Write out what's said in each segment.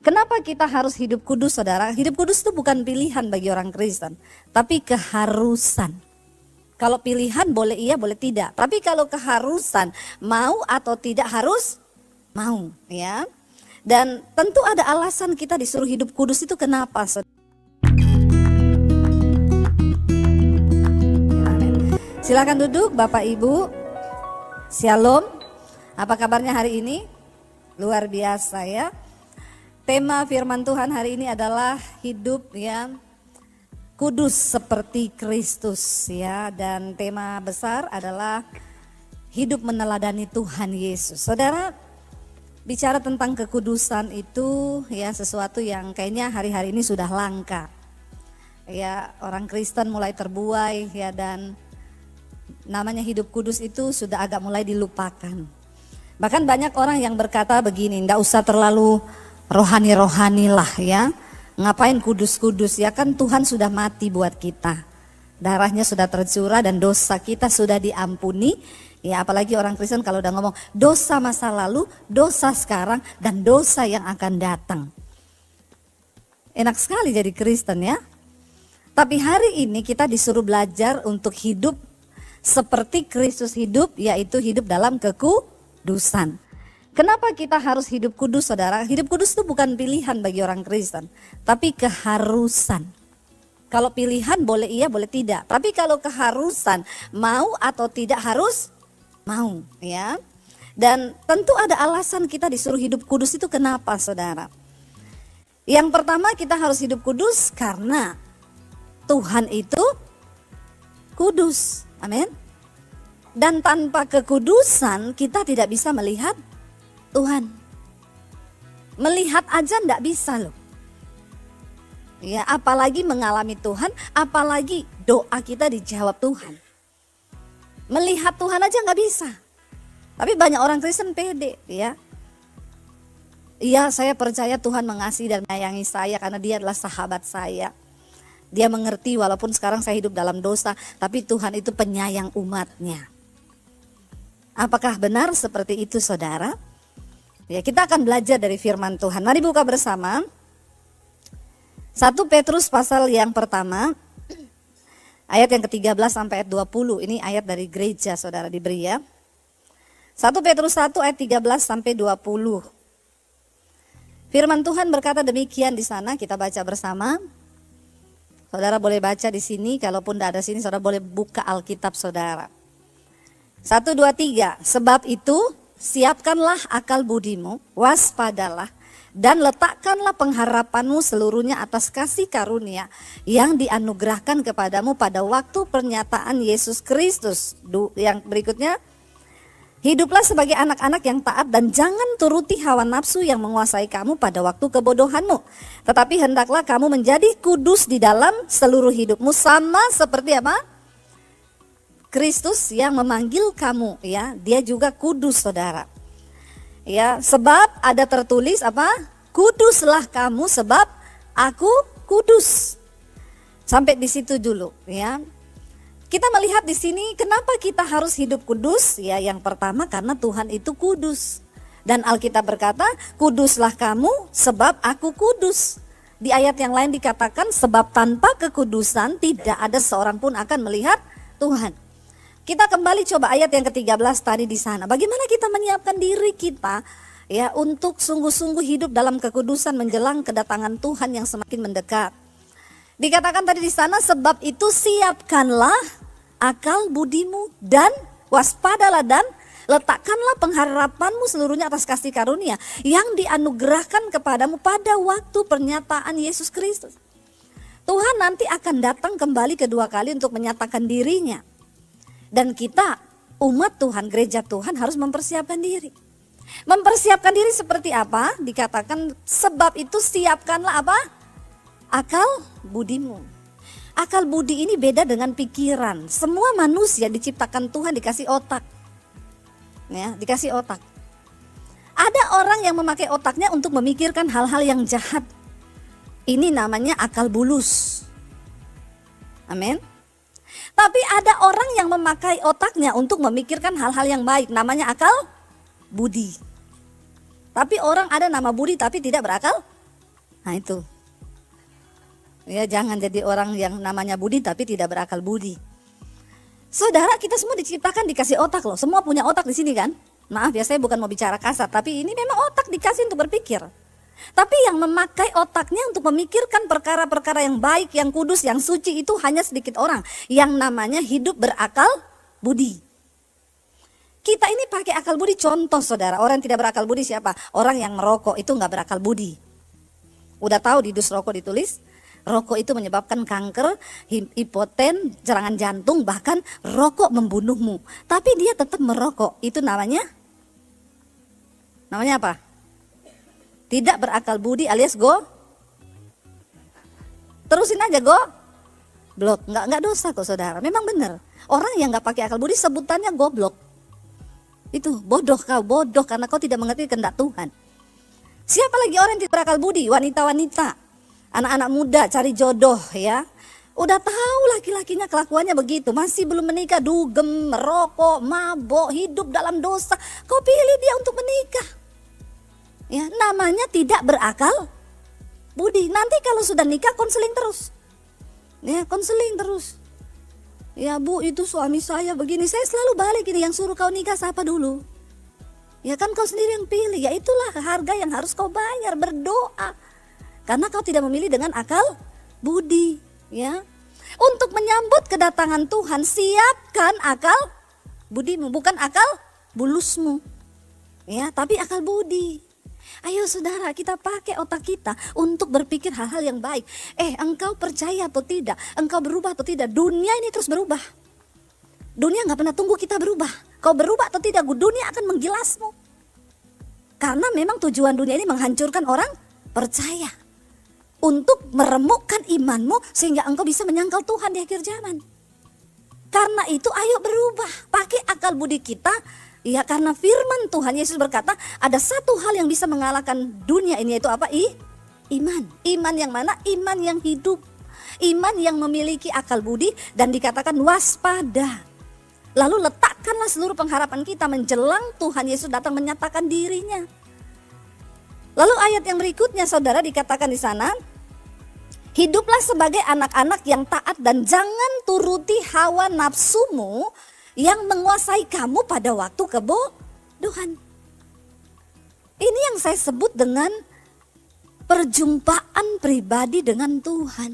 Kenapa kita harus hidup kudus, saudara? Hidup kudus itu bukan pilihan bagi orang Kristen, tapi keharusan. Kalau pilihan boleh iya, boleh tidak. Tapi kalau keharusan, mau atau tidak harus mau, ya. Dan tentu ada alasan kita disuruh hidup kudus itu kenapa, saudara? Silakan duduk, Bapak Ibu. Shalom. Apa kabarnya hari ini? Luar biasa ya. Tema firman Tuhan hari ini adalah hidup yang kudus seperti Kristus ya, dan tema besar adalah hidup meneladani Tuhan Yesus. Saudara, bicara tentang kekudusan itu ya sesuatu yang kayaknya hari-hari ini sudah langka. Ya, orang Kristen mulai terbuai ya, dan namanya hidup kudus itu sudah agak mulai dilupakan. Bahkan banyak orang yang berkata begini, enggak usah terlalu rohani-rohani lah ya. Ngapain kudus-kudus ya, kan Tuhan sudah mati buat kita. Darahnya sudah tercurah dan dosa kita sudah diampuni. Ya, apalagi orang Kristen kalau udah ngomong dosa masa lalu, dosa sekarang, dan dosa yang akan datang. Enak sekali jadi Kristen ya. Tapi hari ini kita disuruh belajar untuk hidup seperti Kristus hidup, yaitu hidup dalam kekudusan. Kenapa kita harus hidup kudus, saudara? Hidup kudus itu bukan pilihan bagi orang Kristen, tapi keharusan. Kalau pilihan boleh iya, boleh tidak. Tapi kalau keharusan, mau atau tidak harus mau, ya. Dan tentu ada alasan kita disuruh hidup kudus itu kenapa, saudara? Yang pertama, kita harus hidup kudus karena Tuhan itu kudus. Amin. Dan tanpa kekudusan kita tidak bisa melihat Tuhan. Melihat aja enggak bisa loh. Ya, apalagi mengalami Tuhan, apalagi doa kita dijawab Tuhan. Melihat Tuhan aja enggak bisa. Tapi banyak orang Kristen pede ya. Iya, saya percaya Tuhan mengasihi dan menyayangi saya karena Dia adalah sahabat saya. Dia mengerti walaupun sekarang saya hidup dalam dosa, tapi Tuhan itu penyayang umatnya. Apakah benar seperti itu, saudara? Ya, kita akan belajar dari firman Tuhan. Mari buka bersama 1 Petrus pasal yang pertama, ayat yang ke-13 sampai ayat 20. Ini ayat dari gereja, saudara, diberi ya. 1 Petrus 1 ayat 13 sampai 20. Firman Tuhan berkata demikian di sana, kita baca bersama. Saudara boleh baca di sini, kalaupun tidak ada sini saudara boleh buka Alkitab saudara. 1, 2, 3. Sebab itu siapkanlah akal budimu, waspadalah, dan letakkanlah pengharapanmu seluruhnya atas kasih karunia yang dianugerahkan kepadamu pada waktu pernyataan Yesus Kristus. Yang berikutnya, hiduplah sebagai anak-anak yang taat dan jangan turuti hawa nafsu yang menguasai kamu pada waktu kebodohanmu. Tetapi hendaklah kamu menjadi kudus di dalam seluruh hidupmu, sama seperti apa? Kristus yang memanggil kamu ya, Dia juga kudus, saudara. Ya, sebab ada tertulis apa? Kuduslah kamu sebab aku kudus. Sampai di situ dulu ya. Kita melihat di sini kenapa kita harus hidup kudus? Ya, yang pertama karena Tuhan itu kudus. Dan Alkitab berkata, kuduslah kamu sebab aku kudus. Di ayat yang lain dikatakan, sebab tanpa kekudusan tidak ada seorang pun akan melihat Tuhan. Kita kembali coba ayat yang ke-13 tadi di sana. Bagaimana kita menyiapkan diri kita ya untuk sungguh-sungguh hidup dalam kekudusan menjelang kedatangan Tuhan yang semakin mendekat. Dikatakan tadi di sana, sebab itu siapkanlah akal budimu dan waspadalah dan letakkanlah pengharapanmu seluruhnya atas kasih karunia yang dianugerahkan kepadamu pada waktu pernyataan Yesus Kristus. Tuhan nanti akan datang kembali kedua kali untuk menyatakan dirinya. Dan kita umat Tuhan, gereja Tuhan harus mempersiapkan diri. Mempersiapkan diri seperti apa? Dikatakan sebab itu siapkanlah apa? Akal budimu. Akal budi ini beda dengan pikiran. Semua manusia diciptakan Tuhan dikasih otak. Ya, dikasih otak. Ada orang yang memakai otaknya untuk memikirkan hal-hal yang jahat. Ini namanya akal bulus. Amin. Tapi ada orang yang memakai otaknya untuk memikirkan hal-hal yang baik, namanya akal budi. Tapi orang ada nama budi tapi tidak berakal Nah itu. Ya, jangan jadi orang yang namanya budi tapi tidak berakal budi. Saudara, kita semua diciptakan dikasih otak loh. Semua punya otak di sini kan? Maaf ya, saya bukan mau bicara kasar, tapi ini memang otak dikasih untuk berpikir. Tapi yang memakai otaknya untuk memikirkan perkara-perkara yang baik, yang kudus, yang suci itu hanya sedikit orang. Yang namanya hidup berakal budi. Kita ini pakai akal budi, contoh saudara, orang yang tidak berakal budi siapa? Orang yang merokok itu nggak berakal budi. Udah tahu di dus rokok ditulis? Rokok itu menyebabkan kanker, hipoten, serangan jantung, bahkan rokok membunuhmu. Tapi dia tetap merokok. Itu namanya apa? Tidak berakal budi alias terusin aja blok. Nggak dosa kok saudara. Memang benar. Orang yang nggak pakai akal budi sebutannya goblok. Itu bodoh karena kau tidak mengerti kehendak Tuhan. Siapa lagi orang yang tidak berakal budi? Wanita-wanita. Anak-anak muda cari jodoh ya. Udah tahu laki-lakinya kelakuannya begitu, masih belum menikah, dugem, merokok, mabok, hidup dalam dosa. Kau pilih dia untuk menikah. Ya, namanya tidak berakal budi. Nanti kalau sudah nikah konseling terus. Ya, konseling terus. Ya Bu, itu suami saya begini. Saya selalu balik ini, yang suruh kau nikah siapa dulu? Ya kan kau sendiri yang pilih. Ya itulah harga yang harus kau bayar, berdoa. Karena kau tidak memilih dengan akal budi, ya. Untuk menyambut kedatangan Tuhan, siapkan akal budimu, bukan akal bulusmu. Ya, tapi akal budi. Ayo saudara, kita pakai otak kita untuk berpikir hal-hal yang baik. Engkau percaya atau tidak? Engkau berubah atau tidak? Dunia ini terus berubah. Dunia gak pernah tunggu kita berubah. Kau berubah atau tidak, dunia akan menggilasmu. Karena memang tujuan dunia ini menghancurkan orang percaya. Untuk meremukkan imanmu sehingga engkau bisa menyangkal Tuhan di akhir zaman. Karena itu ayo berubah, pakai akal budi kita. Ya, karena firman Tuhan Yesus berkata ada satu hal yang bisa mengalahkan dunia ini, yaitu apa? Iman. Iman yang mana? Iman yang hidup. Iman yang memiliki akal budi dan dikatakan waspada. Lalu letakkanlah seluruh pengharapan kita menjelang Tuhan Yesus datang menyatakan dirinya. Lalu ayat yang berikutnya saudara dikatakan di sana, hiduplah sebagai anak-anak yang taat dan jangan turuti hawa nafsumu yang menguasai kamu pada waktu kebodohan. Ini yang saya sebut dengan perjumpaan pribadi dengan Tuhan.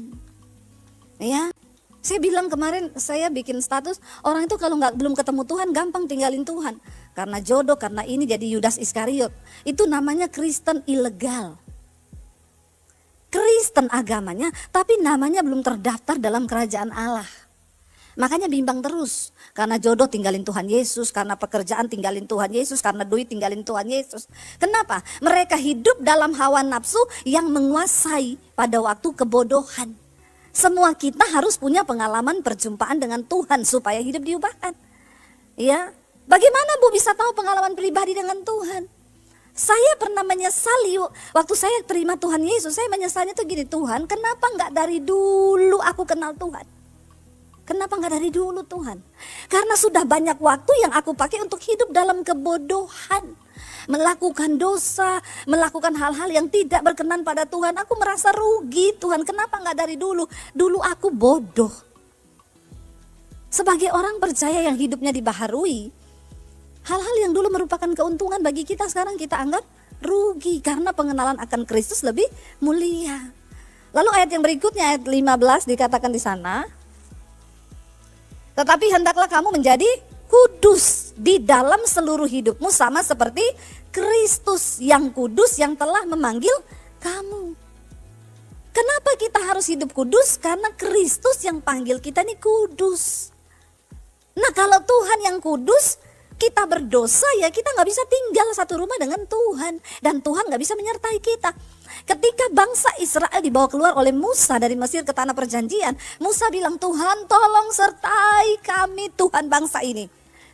Ya, saya bilang kemarin, saya bikin status, orang itu kalau belum ketemu Tuhan gampang tinggalin Tuhan. Karena jodoh, karena ini jadi Yudas Iskariot. Itu namanya Kristen ilegal. Kristen agamanya, tapi namanya belum terdaftar dalam kerajaan Allah. Makanya bimbang terus. Karena jodoh tinggalin Tuhan Yesus, karena pekerjaan tinggalin Tuhan Yesus, karena duit tinggalin Tuhan Yesus. Kenapa? Mereka hidup dalam hawa nafsu yang menguasai pada waktu kebodohan. Semua kita harus punya pengalaman perjumpaan dengan Tuhan supaya hidup diubahkan. Ya, bagaimana Bu bisa tahu pengalaman pribadi dengan Tuhan? Saya pernah menyesali waktu saya terima Tuhan Yesus. Saya menyesalnya tuh gini, Tuhan kenapa gak dari dulu aku kenal Tuhan? Kenapa gak dari dulu Tuhan? Karena sudah banyak waktu yang aku pakai untuk hidup dalam kebodohan. Melakukan dosa, melakukan hal-hal yang tidak berkenan pada Tuhan. Aku merasa rugi, Tuhan kenapa gak dari dulu? Dulu aku bodoh. Sebagai orang percaya yang hidupnya dibaharui, hal-hal yang dulu merupakan keuntungan bagi kita sekarang kita anggap rugi karena pengenalan akan Kristus lebih mulia. Lalu ayat yang berikutnya, ayat 15 dikatakan di sana, tetapi hendaklah kamu menjadi kudus di dalam seluruh hidupmu sama seperti Kristus yang kudus yang telah memanggil kamu. Kenapa kita harus hidup kudus? Karena Kristus yang panggil kita ini kudus. Nah kalau Tuhan yang kudus, kita berdosa ya kita gak bisa tinggal satu rumah dengan Tuhan. Dan Tuhan gak bisa menyertai kita. Ketika bangsa Israel dibawa keluar oleh Musa dari Mesir ke tanah perjanjian, Musa bilang, Tuhan tolong sertai kami Tuhan bangsa ini.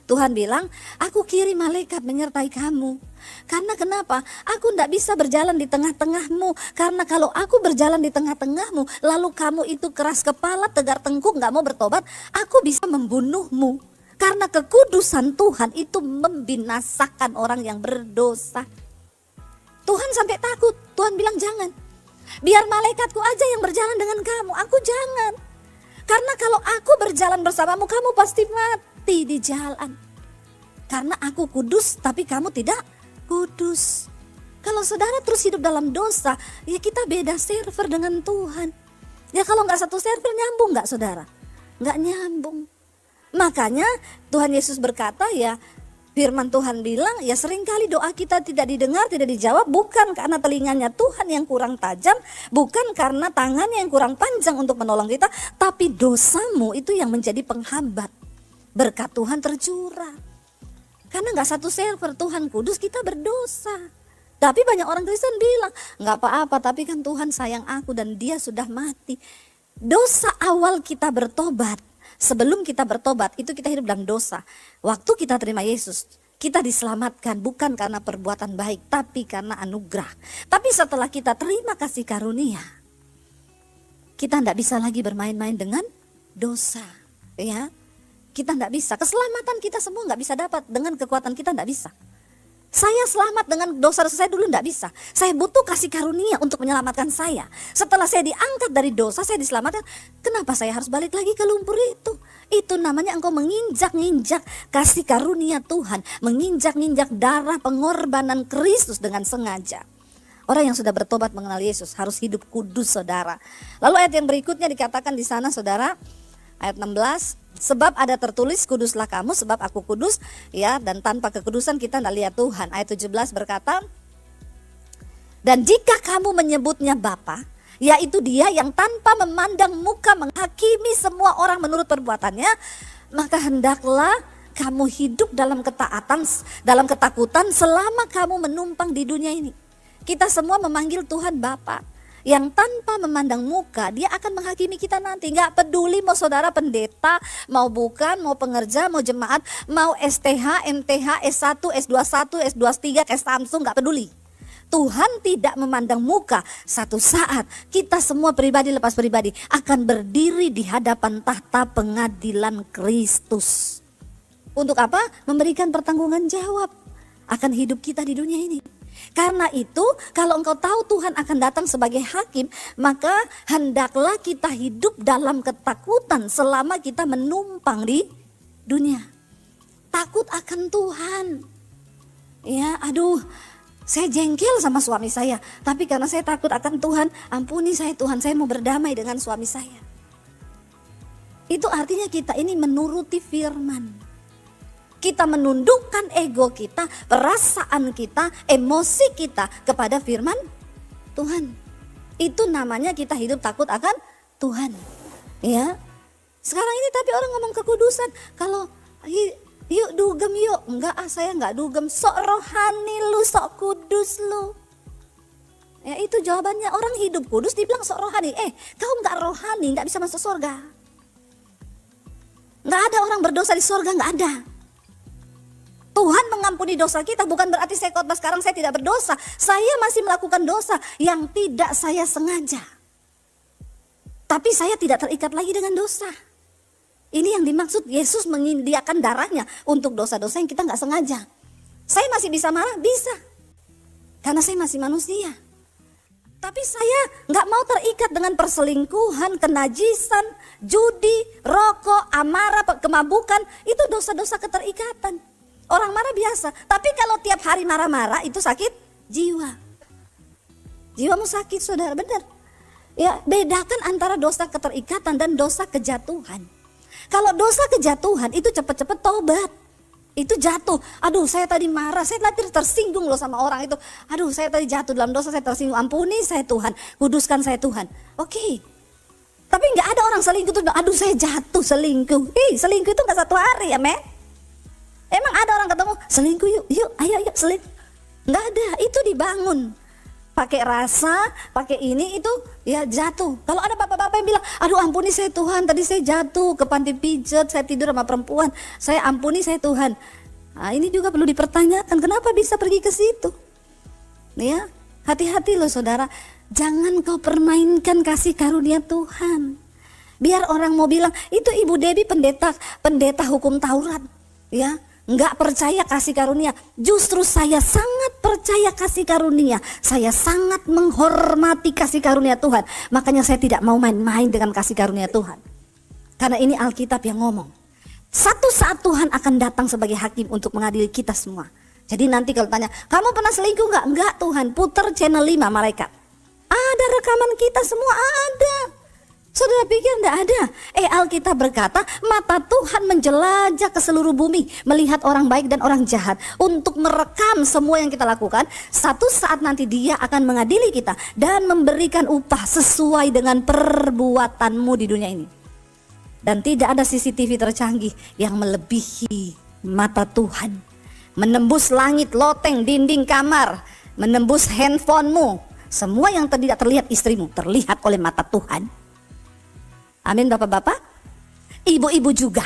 Tuhan bilang, aku kirim malaikat menyertai kamu. Karena kenapa? Aku tidak bisa berjalan di tengah-tengahmu. Karena kalau aku berjalan di tengah-tengahmu, lalu kamu itu keras kepala, tegar tengkuk, gak mau bertobat, aku bisa membunuhmu. Karena kekudusan Tuhan itu membinasakan orang yang berdosa. Tuhan sampai takut, Tuhan bilang jangan. Biar malaikatku aja yang berjalan dengan kamu, aku jangan. Karena kalau aku berjalan bersamamu, kamu pasti mati di jalan. Karena aku kudus, tapi kamu tidak kudus. Kalau saudara terus hidup dalam dosa, ya kita beda server dengan Tuhan. Ya kalau nggak satu server, nyambung nggak saudara? Nggak nyambung. Makanya Tuhan Yesus berkata, ya firman Tuhan bilang, ya seringkali doa kita tidak didengar, tidak dijawab, bukan karena telinganya Tuhan yang kurang tajam, bukan karena tangannya yang kurang panjang untuk menolong kita, tapi dosamu itu yang menjadi penghambat berkat Tuhan tercurah. Karena gak satu server, Tuhan kudus, kita berdosa. Tapi banyak orang Kristen bilang, gak apa-apa, tapi kan Tuhan sayang aku dan dia sudah mati. Dosa awal kita bertobat, sebelum kita bertobat, itu kita hidup dalam dosa. Waktu kita terima Yesus, kita diselamatkan bukan karena perbuatan baik, tapi karena anugerah. Tapi setelah kita terima kasih karunia, kita tidak bisa lagi bermain-main dengan dosa. Ya, kita tidak bisa. Keselamatan kita semua nggak bisa dapat dengan kekuatan kita, tidak bisa. Saya selamat dengan dosa-dosa saya dulu tidak bisa. Saya butuh kasih karunia untuk menyelamatkan saya. Setelah saya diangkat dari dosa, saya diselamatkan. Kenapa saya harus balik lagi ke lumpur itu? Itu namanya engkau menginjak-injak kasih karunia Tuhan. Menginjak-injak darah pengorbanan Kristus dengan sengaja. Orang yang sudah bertobat mengenal Yesus harus hidup kudus, saudara. Lalu ayat yang berikutnya dikatakan di sana, saudara, ayat 16. Sebab ada tertulis, kuduslah kamu sebab aku kudus, ya, dan tanpa kekudusan kita tidak lihat Tuhan. Ayat 17 berkata, dan jika kamu menyebutnya Bapa, yaitu Dia yang tanpa memandang muka menghakimi semua orang menurut perbuatannya, maka hendaklah kamu hidup dalam ketaatan, dalam ketakutan selama kamu menumpang di dunia ini. Kita semua memanggil Tuhan Bapa. Yang tanpa memandang muka, dia akan menghakimi kita nanti. Gak peduli mau saudara pendeta, mau bukan, mau pengerja, mau jemaat, mau STH, MTH, S1, S21, S23, kayak Samsung, gak peduli. Tuhan tidak memandang muka. Satu saat kita semua pribadi lepas pribadi akan berdiri di hadapan tahta pengadilan Kristus. Untuk apa? Memberikan pertanggungan jawab akan hidup kita di dunia ini. Karena itu kalau engkau tahu Tuhan akan datang sebagai hakim, maka hendaklah kita hidup dalam ketakutan selama kita menumpang di dunia. Takut akan Tuhan. Ya, aduh, saya jengkel sama suami saya, tapi karena saya takut akan Tuhan, ampuni saya Tuhan, saya mau berdamai dengan suami saya. Itu artinya kita ini menuruti firman. Kita menundukkan ego kita, perasaan kita, emosi kita kepada firman Tuhan. Itu namanya kita hidup takut akan Tuhan. Ya. Sekarang ini tapi orang ngomong kekudusan, kalau yuk dugem yuk, enggak saya enggak dugem, sok rohani lu, sok kudus lu. Ya itu jawabannya, orang hidup kudus dibilang sok rohani. Kau enggak rohani, enggak bisa masuk surga. Enggak ada orang berdosa di surga, enggak ada. Tuhan mengampuni dosa kita, bukan berarti saya khotbah sekarang saya tidak berdosa. Saya masih melakukan dosa yang tidak saya sengaja. Tapi saya tidak terikat lagi dengan dosa. Ini yang dimaksud Yesus menyediakan darahnya untuk dosa-dosa yang kita nggak sengaja. Saya masih bisa marah? Bisa. Karena saya masih manusia. Tapi saya nggak mau terikat dengan perselingkuhan, kenajisan, judi, rokok, amarah, kemabukan. Itu dosa-dosa keterikatan. Orang marah biasa, tapi kalau tiap hari marah-marah itu sakit jiwa. Jiwamu sakit, saudara, benar. Ya, bedakan antara dosa keterikatan dan dosa kejatuhan. Kalau dosa kejatuhan itu cepat-cepat tobat. Itu jatuh, aduh saya tadi marah, saya tadi tersinggung loh sama orang itu. Aduh saya tadi jatuh dalam dosa, saya tersinggung, ampuni saya Tuhan, kuduskan saya Tuhan. Oke. Tapi gak ada orang selingkuh tuh, aduh saya jatuh selingkuh. Selingkuh itu gak satu hari ya, Mek. Emang ada orang ketemu, selingkuh yuk, ayo selingkuh. Nggak ada, itu dibangun. Pakai rasa, pakai ini itu ya jatuh. Kalau ada bapak-bapak yang bilang, aduh ampuni saya Tuhan, tadi saya jatuh ke panti pijat, saya tidur sama perempuan, saya ampuni saya Tuhan. Nah, ini juga perlu dipertanyakan, kenapa bisa pergi ke situ? Ya, hati-hati loh saudara, jangan kau permainkan kasih karunia Tuhan. Biar orang mau bilang, itu Ibu Debbie pendeta hukum Taurat. Ya, nggak percaya kasih karunia. Justru saya sangat percaya kasih karunia. Saya sangat menghormati kasih karunia Tuhan. Makanya saya tidak mau main-main dengan kasih karunia Tuhan. Karena ini Alkitab yang ngomong. Satu saat Tuhan akan datang sebagai hakim untuk mengadili kita semua. Jadi nanti kalau tanya, kamu pernah selingkuh nggak? Enggak Tuhan, puter channel 5 malaikat. Ada rekaman kita semua, ada. Saudara pikir enggak ada? Alkitab berkata, mata Tuhan menjelajah ke seluruh bumi, melihat orang baik dan orang jahat, untuk merekam semua yang kita lakukan. Satu saat nanti Dia akan mengadili kita dan memberikan upah sesuai dengan perbuatanmu di dunia ini. Dan tidak ada CCTV tercanggih yang melebihi mata Tuhan. Menembus langit, loteng, dinding kamar, menembus handphonemu. Semua yang tidak terlihat istrimu terlihat oleh mata Tuhan. Amin bapak-bapak. Ibu-ibu juga.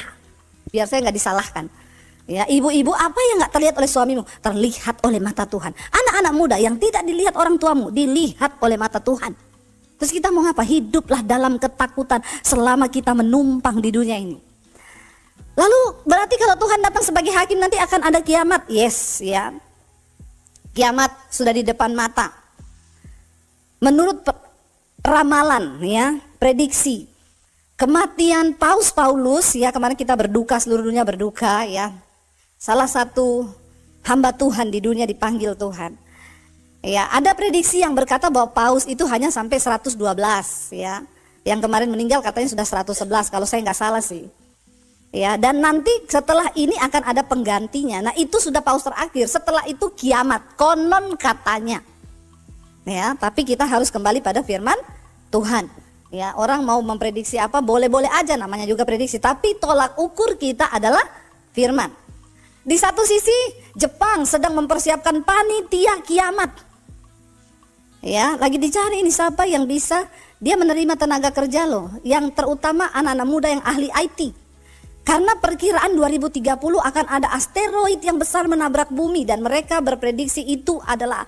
Biar saya nggak disalahkan. Ya, ibu-ibu, apa yang nggak terlihat oleh suamimu terlihat oleh mata Tuhan. Anak-anak muda yang tidak dilihat orang tuamu dilihat oleh mata Tuhan. Terus kita mau apa? Hiduplah dalam ketakutan selama kita menumpang di dunia ini. Lalu berarti kalau Tuhan datang sebagai hakim nanti akan ada kiamat. Yes, ya. Kiamat sudah di depan mata. Menurut ramalan, ya, prediksi kematian Paus Paulus, ya, kemarin kita berduka, seluruh dunia berduka, ya. Salah satu hamba Tuhan di dunia dipanggil Tuhan. Ya, ada prediksi yang berkata bahwa Paus itu hanya sampai 112, ya. Yang kemarin meninggal katanya sudah 111 kalau saya nggak salah sih. Ya, dan nanti setelah ini akan ada penggantinya. Nah, itu sudah Paus terakhir. Setelah itu kiamat, konon katanya. Ya, tapi kita harus kembali pada firman Tuhan. Ya, orang mau memprediksi apa boleh-boleh aja, namanya juga prediksi, tapi tolak ukur kita adalah firman. Di satu sisi Jepang sedang mempersiapkan panitia kiamat. Ya, lagi dicari ini siapa yang bisa dia menerima tenaga kerja loh, yang terutama anak-anak muda yang ahli IT. Karena perkiraan 2030 akan ada asteroid yang besar menabrak bumi dan mereka berprediksi itu adalah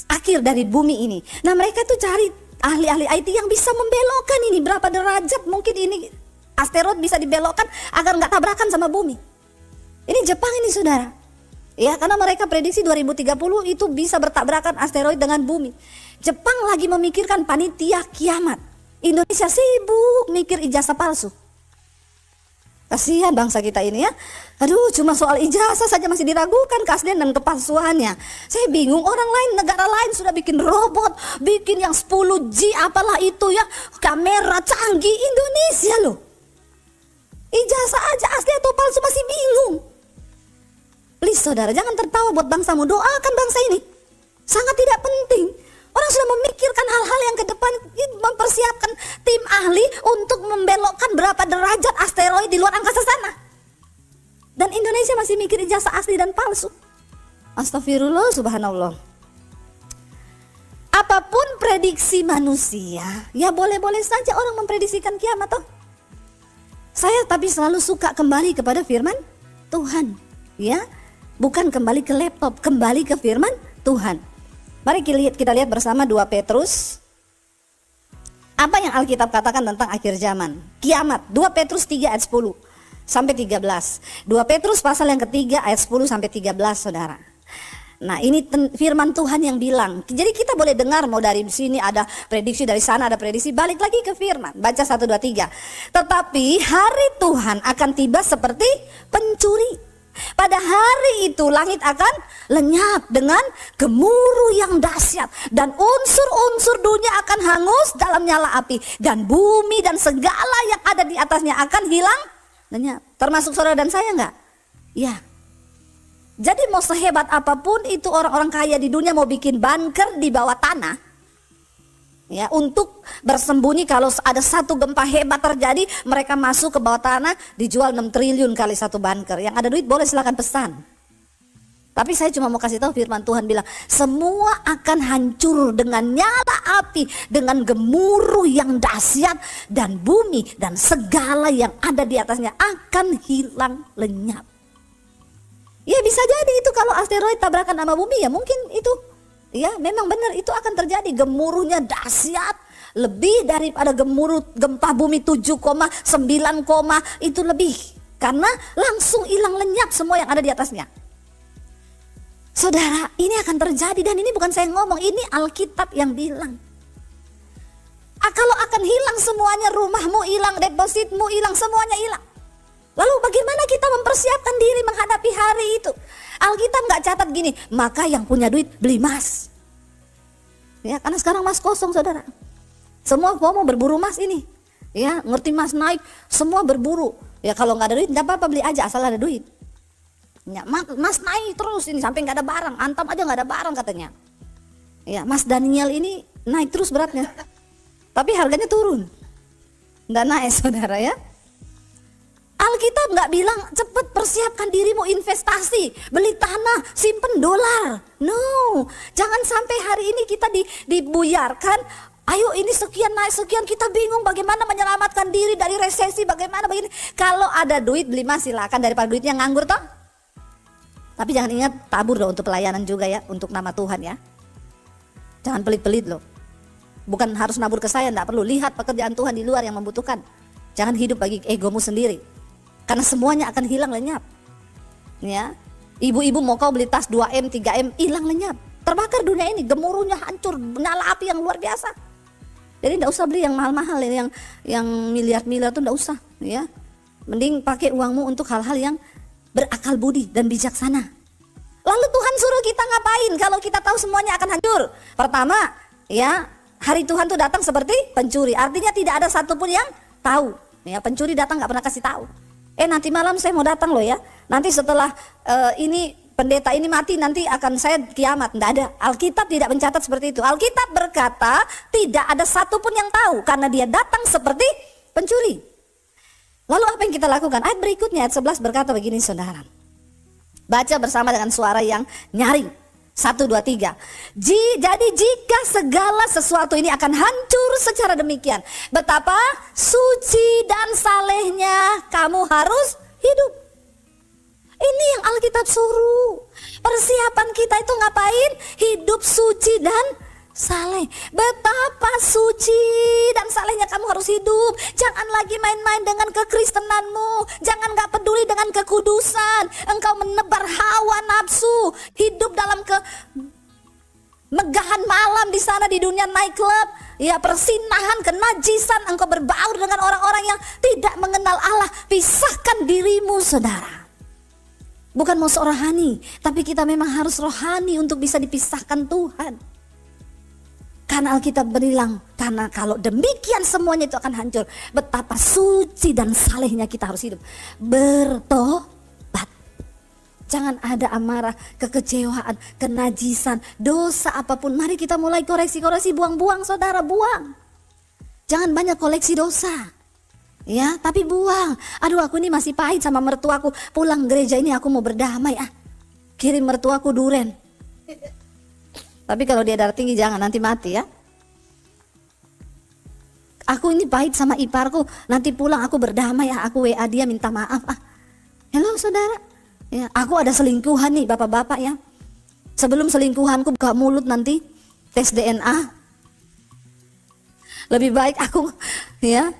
akhir dari bumi ini. Nah, mereka tuh cari ahli-ahli IT yang bisa membelokkan ini berapa derajat mungkin ini asteroid bisa dibelokkan agar nggak tabrakan sama bumi. Ini Jepang ini saudara. Ya, karena mereka prediksi 2030 itu bisa bertabrakan asteroid dengan bumi. Jepang lagi memikirkan panitia kiamat. Indonesia sibuk mikir ijazah palsu. Kasihan bangsa kita ini ya. Aduh, cuma soal ijazah saja masih diragukan keaslian dan kepalsuannya. Saya bingung, orang lain, negara lain sudah bikin robot, bikin yang 10G apalah itu ya, kamera canggih. Indonesia loh, ijazah aja asli atau palsu masih bingung. Please saudara, jangan tertawa buat bangsamu, doakan bangsa ini. Sangat tidak penting. Orang sudah memikirkan hal-hal yang ke depan, mempersiapkan tim ahli untuk membelokkan berapa derajat asteroid di luar angkasa sana. Dan Indonesia masih mikir ijazah asli dan palsu. Astagfirullah, subhanallah. Apapun prediksi manusia, ya boleh-boleh saja orang memprediksikan kiamat toh. Saya tapi selalu suka kembali kepada firman Tuhan, ya. Bukan kembali ke laptop, kembali ke firman Tuhan. Mari kita lihat bersama 2 Petrus. Apa yang Alkitab katakan tentang akhir zaman? Kiamat. 2 Petrus 3 ayat 10 sampai 13. 2 Petrus pasal yang ketiga ayat 10 sampai 13 saudara. Nah, ini firman Tuhan yang bilang. Jadi kita boleh dengar mau dari sini ada prediksi, dari sana ada prediksi, balik lagi ke firman. Baca 1, 2, 3. Tetapi hari Tuhan akan tiba seperti pencuri. Pada hari itu langit akan lenyap dengan gemuruh yang dahsyat dan unsur-unsur dunia akan hangus dalam nyala api dan bumi dan segala yang ada di atasnya akan hilang lenyap. Termasuk saudara dan saya enggak? Ya. Jadi mau sehebat apapun itu orang-orang kaya di dunia mau bikin bunker di bawah tanah, ya, untuk bersembunyi kalau ada satu gempa hebat terjadi, mereka masuk ke bawah tanah, dijual 6 triliun kali satu bunker. Yang ada duit boleh silakan pesan. Tapi saya cuma mau kasih tahu firman Tuhan bilang, semua akan hancur dengan nyala api, dengan gemuruh yang dahsyat, dan bumi dan segala yang ada di atasnya akan hilang lenyap. Ya bisa jadi itu kalau asteroid tabrakan sama bumi, ya mungkin itu. Ya memang benar itu akan terjadi, gemuruhnya dahsyat, lebih daripada gemuruh gempa bumi 7,9, itu lebih. Karena langsung hilang lenyap semua yang ada di atasnya. Saudara, ini akan terjadi dan ini bukan saya ngomong, ini Alkitab yang bilang. Kalau akan hilang semuanya, rumahmu hilang, depositmu hilang, semuanya hilang. Lalu bagaimana kita mempersiapkan diri menghadapi hari itu? Alkitab nggak catat gini, maka yang punya duit beli emas. Ya, karena sekarang emas kosong, saudara. Semua mau berburu emas ini. Ya, ngerti emas naik, semua berburu. Ya, kalau nggak ada duit, nggak apa-apa, beli aja asal ada duit. Ya, emas naik terus ini sampai nggak ada barang, Antam aja nggak ada barang katanya. Ya, Mas Daniel ini naik terus beratnya. Tapi harganya turun. Nggak naik, saudara ya. Alkitab nggak bilang cepet persiapkan dirimu investasi, beli tanah, simpen dolar. No, jangan sampai hari ini kita dibuyarkan. Ayo ini sekian naik sekian, kita bingung bagaimana menyelamatkan diri dari resesi, bagaimana begini. Kalau ada duit beli emas silakan daripada duitnya nganggur toh. Tapi jangan ingat tabur loh untuk pelayanan juga ya, untuk nama Tuhan ya. Jangan pelit-pelit loh. Bukan harus nabur ke saya, enggak perlu. Lihat pekerjaan Tuhan di luar yang membutuhkan. Jangan hidup bagi egomu sendiri. Karena semuanya akan hilang lenyap. Ya. Ibu-ibu mau kau beli tas 2M, 3M, hilang lenyap. Terbakar dunia ini, gemuruhnya hancur, nyala api yang luar biasa. Jadi enggak usah beli yang mahal-mahal, yang miliar-miliar itu enggak usah, ya. Mending pakai uangmu untuk hal-hal yang berakal budi dan bijaksana. Lalu Tuhan suruh kita ngapain kalau kita tahu semuanya akan hancur? Pertama, ya, hari Tuhan tuh datang seperti pencuri. Artinya tidak ada satupun yang tahu. Ya, pencuri datang nggak pernah kasih tahu. Nanti malam saya mau datang loh ya. Nanti setelah ini pendeta ini mati nanti akan saya kiamat. Nggak ada. Alkitab tidak mencatat seperti itu. Alkitab berkata tidak ada satupun yang tahu karena dia datang seperti pencuri. Lalu apa yang kita lakukan? Ayat berikutnya, ayat 11 berkata begini, saudara. Baca bersama dengan suara yang nyaring. 1, 2, 3. Jadi jika segala sesuatu ini akan hancur secara demikian, betapa suci dan salehnya kamu harus hidup. Ini yang Alkitab suruh. Persiapan kita itu ngapain? Hidup suci dan saleh. Betapa suci dan salehnya kamu harus hidup. Jangan lagi main-main dengan kekristenanmu. Jangan gak peduli dengan kekudusan. Engkau menebar hawa nafsu, hidup dalam kemegahan malam di sana di dunia nightclub. Ya, persinahan, kenajisan. Engkau berbaur dengan orang-orang yang tidak mengenal Allah. Pisahkan dirimu, saudara. Bukan mau sok rohani, tapi kita memang harus rohani untuk bisa dipisahkan Tuhan. Karena Alkitab bilang, karena kalau demikian semuanya itu akan hancur. Betapa suci dan salehnya kita harus hidup. Bertobat. Jangan ada amarah, kekecewaan, kenajisan, dosa apapun. Mari kita mulai koreksi-koreksi, buang-buang, saudara, buang. Jangan banyak koleksi dosa. Ya, tapi buang. Aduh, aku ini masih pahit sama mertuaku. Pulang gereja ini aku mau berdamai. Kirim mertuaku duren. Tapi kalau dia darah tinggi jangan, nanti mati ya. Aku ini pahit sama iparku, nanti pulang aku berdamai ya, aku WA dia minta maaf. Halo saudara, ya, aku ada selingkuhan nih bapak-bapak ya. Sebelum selingkuhanku buka mulut nanti tes DNA. Lebih baik aku ya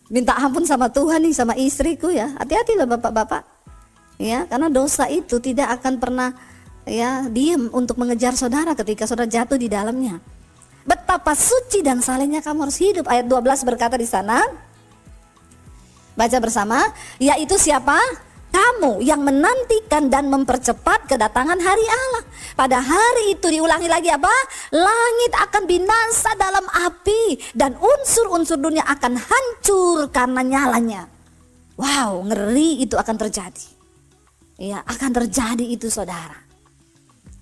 minta ampun sama Tuhan nih, sama istriku ya. Hati-hati loh bapak-bapak. Ya, karena dosa itu tidak akan pernah ya diam untuk mengejar saudara ketika saudara jatuh di dalamnya. Betapa suci dan salehnya kamu harus hidup. Ayat 12 berkata di sana, baca bersama, yaitu siapa? Kamu yang menantikan dan mempercepat kedatangan hari Allah. Pada hari itu diulangi lagi apa? Langit akan binasa dalam api dan unsur-unsur dunia akan hancur karena nyalanya. Wow, ngeri itu akan terjadi. Ya, akan terjadi itu saudara.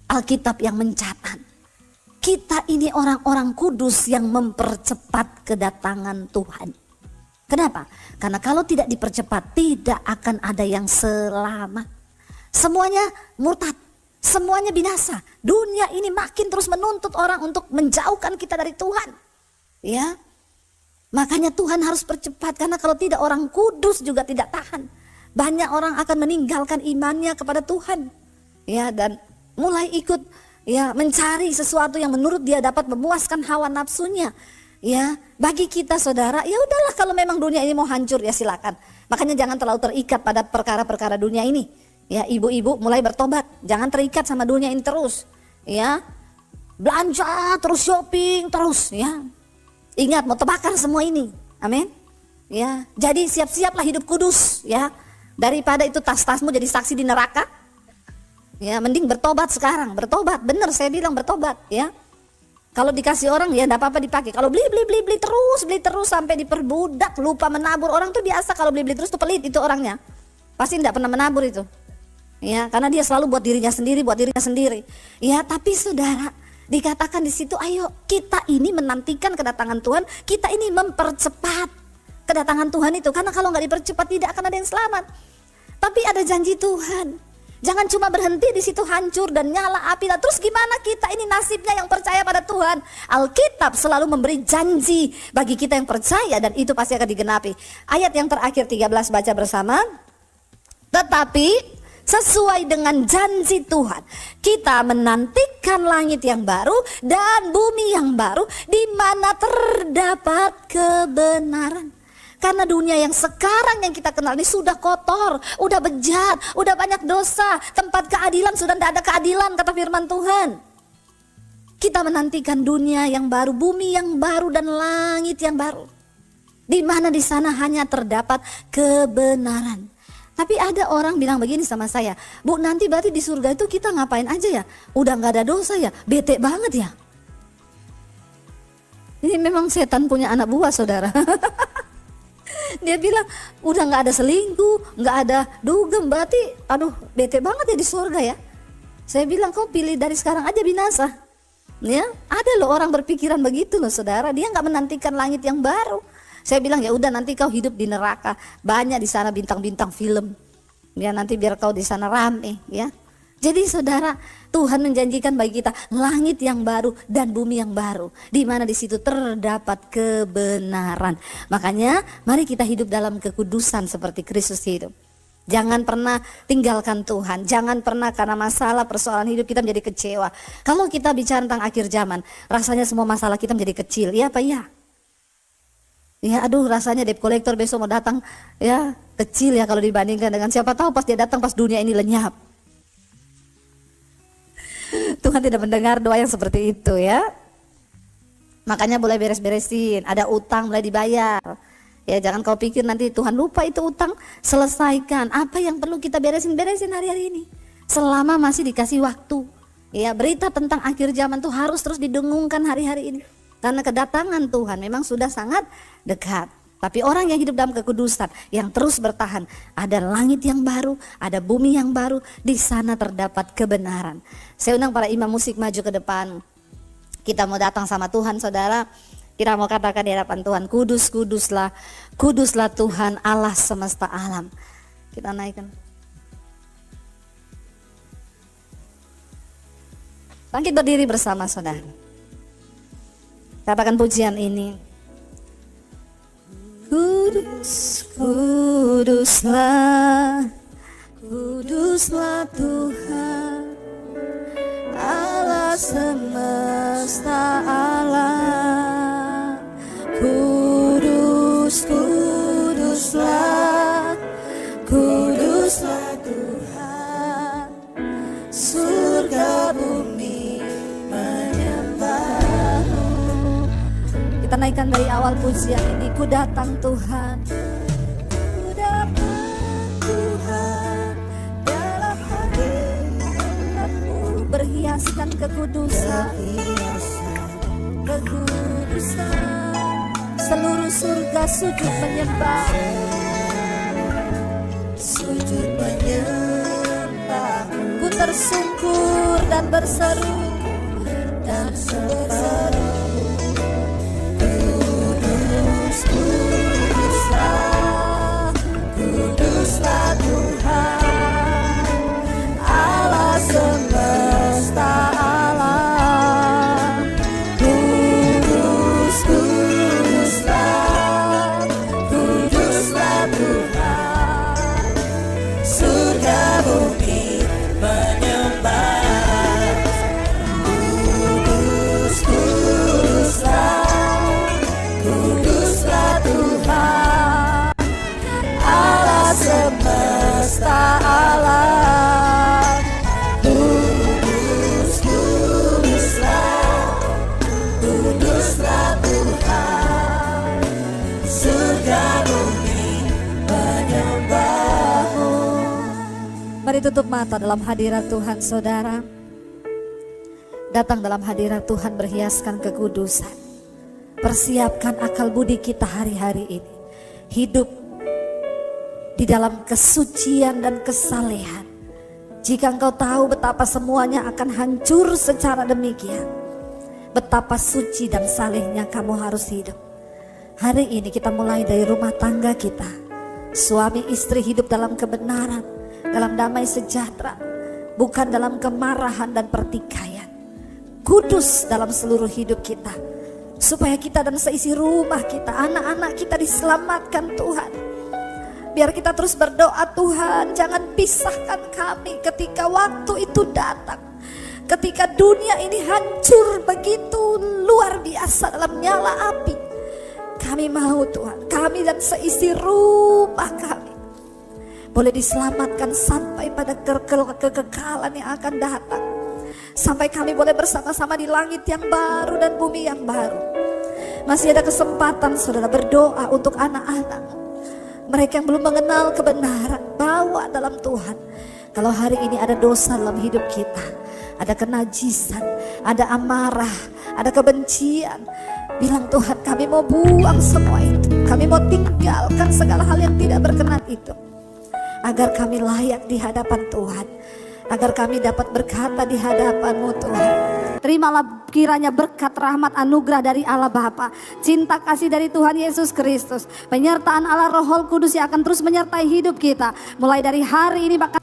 Alkitab yang mencatat, kita ini orang-orang kudus yang mempercepat kedatangan Tuhan. Kenapa? Karena kalau tidak dipercepat, tidak akan ada yang selamat. Semuanya murtad, semuanya binasa. Dunia ini makin terus menuntut orang untuk menjauhkan kita dari Tuhan. Ya, makanya Tuhan harus percepat, karena kalau tidak orang kudus juga tidak tahan. Banyak orang akan meninggalkan imannya kepada Tuhan. Ya, dan mulai ikut ya mencari sesuatu yang menurut dia dapat memuaskan hawa nafsunya. Ya, bagi kita saudara, ya udahlah kalau memang dunia ini mau hancur ya silakan. Makanya jangan terlalu terikat pada perkara-perkara dunia ini. Ya, ibu-ibu mulai bertobat, jangan terikat sama dunia ini terus. Ya, belanja terus, shopping terus, ya. Ingat mau terbakar semua ini. Amin. Ya, jadi siap-siaplah hidup kudus, ya. Daripada itu tas-tasmu jadi saksi di neraka. Ya, mending bertobat sekarang, bertobat. Bener saya bilang bertobat, ya. Kalau dikasih orang ya enggak apa-apa dipakai. Kalau beli terus sampai diperbudak, lupa menabur. Orang tuh biasa kalau beli terus tuh pelit itu orangnya. Pasti enggak pernah menabur itu. Ya, karena dia selalu buat dirinya sendiri. Ya, tapi saudara, dikatakan di situ, ayo kita ini menantikan kedatangan Tuhan, kita ini mempercepat kedatangan Tuhan itu. Karena kalau nggak dipercepat tidak akan ada yang selamat. Tapi ada janji Tuhan. Jangan cuma berhenti di situ hancur dan nyala api. Lah terus gimana kita ini nasibnya yang percaya pada Tuhan? Alkitab selalu memberi janji bagi kita yang percaya dan itu pasti akan digenapi. Ayat yang terakhir 13 baca bersama. Tetapi sesuai dengan janji Tuhan, kita menantikan langit yang baru dan bumi yang baru di mana terdapat kebenaran. Karena dunia yang sekarang yang kita kenal ini sudah kotor, udah bejat, udah banyak dosa, tempat keadilan sudah tidak ada keadilan kata firman Tuhan. Kita menantikan dunia yang baru, bumi yang baru dan langit yang baru. Di mana di sana hanya terdapat kebenaran. Tapi ada orang bilang begini sama saya, Bu nanti berarti di surga itu kita ngapain aja ya? Udah nggak ada dosa ya? Bete banget ya? Ini memang setan punya anak buah saudara. Dia bilang udah nggak ada selingkuh, nggak ada dugem, berarti aduh bete banget ya di surga ya. Saya bilang kau pilih dari sekarang aja binasa. Ya, ada loh orang berpikiran begitu loh saudara, dia nggak menantikan langit yang baru. Saya bilang ya udah nanti kau hidup di neraka, banyak di sana bintang-bintang film. Ya nanti biar kau di sana rame ya. Jadi saudara, Tuhan menjanjikan bagi kita langit yang baru dan bumi yang baru, di mana di situ terdapat kebenaran. Makanya mari kita hidup dalam kekudusan seperti Kristus hidup. Jangan pernah tinggalkan Tuhan, jangan pernah karena masalah persoalan hidup kita menjadi kecewa. Kalau kita bicara tentang akhir zaman, rasanya semua masalah kita menjadi kecil, iya apa iya? Ya aduh rasanya debt collector besok mau datang, ya kecil ya kalau dibandingkan dengan siapa tahu pas dia datang pas dunia ini lenyap. Tuhan tidak mendengar doa yang seperti itu ya. Makanya boleh beres-beresin, ada utang mulai dibayar. Ya jangan kau pikir nanti Tuhan lupa itu utang, selesaikan. Apa yang perlu kita beresin hari-hari ini. Selama masih dikasih waktu. Ya berita tentang akhir zaman tuh harus terus didengungkan hari-hari ini. Karena kedatangan Tuhan memang sudah sangat dekat. Tapi orang yang hidup dalam kekudusan, yang terus bertahan, ada langit yang baru, ada bumi yang baru, di sana terdapat kebenaran. Saya undang para imam musik maju ke depan. Kita mau datang sama Tuhan saudara, kita mau katakan di hadapan Tuhan, kudus, kuduslah, kuduslah Tuhan Allah semesta alam. Kita naikkan. Bangkit berdiri bersama saudara. Katakan pujian ini. Kudus, kuduslah, kuduslah Tuhan Allah semesta alam. Kudus, kuduslah, kuduslah Tuhan, surga bumi menyembah-Mu. Kita naikkan dari awal pujian ini. Ku datang Tuhan, ku datang Tuhan, dalam hati-Mu berhiaskan kekudusan, kekudusan. Seluruh surga sujud menyembah, sujud menyembah. Ku tersungkur dan berseru, dan berseru. Kuduslah, kuduslah Tuhan Allah semesta alam. Kudus, kuduslah, kuduslah Tuhan, surga bumi menyembah. Kudus, kudus. Mari tutup mata dalam hadirat Tuhan saudara. Datang dalam hadirat Tuhan berhiaskan kekudusan. Persiapkan akal budi kita hari-hari ini. Hidup di dalam kesucian dan kesalehan. Jika engkau tahu betapa semuanya akan hancur secara demikian, betapa suci dan salehnya kamu harus hidup. Hari ini kita mulai dari rumah tangga kita. Suami istri hidup dalam kebenaran, dalam damai sejahtera, bukan dalam kemarahan dan pertikaian. Kudus dalam seluruh hidup kita, supaya kita dan seisi rumah kita, anak-anak kita diselamatkan Tuhan. Biar kita terus berdoa, Tuhan jangan pisahkan kami ketika waktu itu datang. Ketika dunia ini hancur begitu luar biasa dalam nyala api. Kami mau Tuhan, kami dan seisi rumah kami boleh diselamatkan sampai pada kekekalan yang akan datang. Sampai kami boleh bersama-sama di langit yang baru dan bumi yang baru. Masih ada kesempatan saudara berdoa untuk anak-anak. Mereka yang belum mengenal kebenaran, bawa dalam Tuhan. Kalau hari ini ada dosa dalam hidup kita, ada kenajisan, ada amarah, ada kebencian, bilang Tuhan kami mau buang semua itu. Kami mau tinggalkan segala hal yang tidak berkenan itu. Agar kami layak di hadapan Tuhan. Agar kami dapat berkata di hadapan-Mu Tuhan. Terimalah kiranya berkat rahmat anugerah dari Allah Bapa, cinta kasih dari Tuhan Yesus Kristus, penyertaan Allah Roh Kudus yang akan terus menyertai hidup kita mulai dari hari ini bahkan